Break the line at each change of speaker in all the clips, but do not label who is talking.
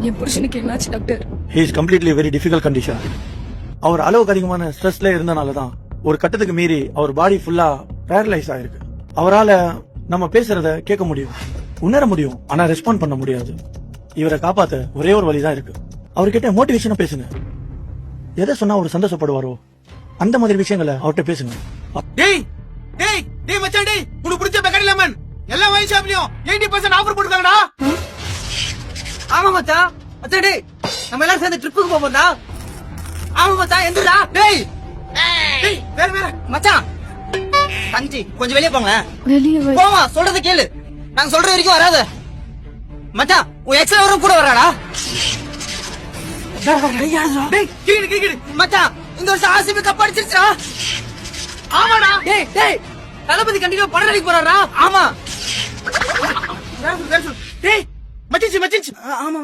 என் புருஷனுக்கு என்னாச்சு doctor?
He is completely very difficult condition. அவர் அளவுக்கு அதிகமான ஸ்ட்ரெஸ்ல இருந்தனாலதான் ஒரு கட்டத்துக்கு மீறி அவர் பாடி ஃபுல்லா பேரலைஸ் ஆயிருக்கு. அவரால நம்ம பேசுறத கேட்க முடியும், உணர முடியும், ஆனா ரெஸ்பாண்ட் பண்ண முடியாது. இவரை காப்பாத்த ஒரே ஒரு வழிதான் இருக்கு. அவர்கிட்ட மோட்டிவேஷனா பேசுங்க. எதை சொன்னா அவர் சந்தோஷப்படுவாரோ அந்த மாதிரி விஷயங்களை அவர்கிட்ட பேசுங்க.
டேய் டேய் டேய் மச்சான், டேய் உனக்கு பிடிச்ச பெக்கரி லெமன் எல்லா வைன் ஷாப்லயும் 80% ஆஃபர் போட்டுருக்காங்கடா.
ஆமா மச்சான். மச்சான் டேய், நம்ம எல்லாரும் சேர்ந்து ட்ரிப்புக்கு போவோம்டா. ஆமா மச்சான், எந்தடா? டேய்
டேய் வேற வேற
மச்சான், தஞ்சி கொஞ்சம் வெளியே போங்க.
வெளியே
போமா, சொல்றத கேளு. நாங்க சொல்ற வரைக்கும் வராத. மச்சான், உன் எக்ஸ்ல வரும் கூட வராடா.
டேய் கீழ கீழ
மச்சான், இந்த வருஷம் ஆர்சிபி கப் அடிச்சிருச்சா?
ஆமாடா.
டேய் டேய், தளபதி கண்டிப்பா படம் நடிக்க போறாரா? ஆமா.
டேய் மச்சிச்சு மச்சிச்சு.
ஆமா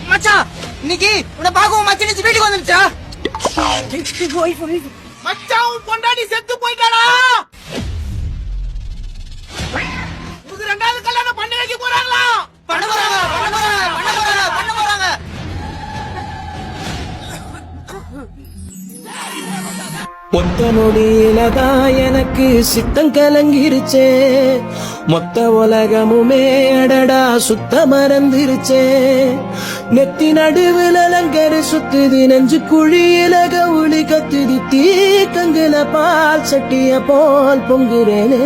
மச்சான், இன்னைக்கு உன்னை பார்க்கவும் மச்சான் வீட்டுக்கு வந்துருச்சா?
மச்சான் உன் பொண்டாட்டி செத்து போயிட்டாடா. உனக்கு ரெண்டாவது கல்யாணம் பண்ணி வைக்க போறாங்களா?
பண்ண போறாங்க, பண்ண போறாங்க, பண்ண போறாங்க, பண்ண போறாங்க.
ஒத்த நொடியிலதான் எனக்கு சித்தம் கலங்கிருச்சே, மொத்த உலகமுமே அடடா சுத்த மறந்துருச்சே. நெத்தி நடுவில் அலங்கரு சுத்துது, நெஞ்சு குழியில கவுளி கத்துது, தீக்கங்குல பால் சட்டிய போல் பொங்குறேனே.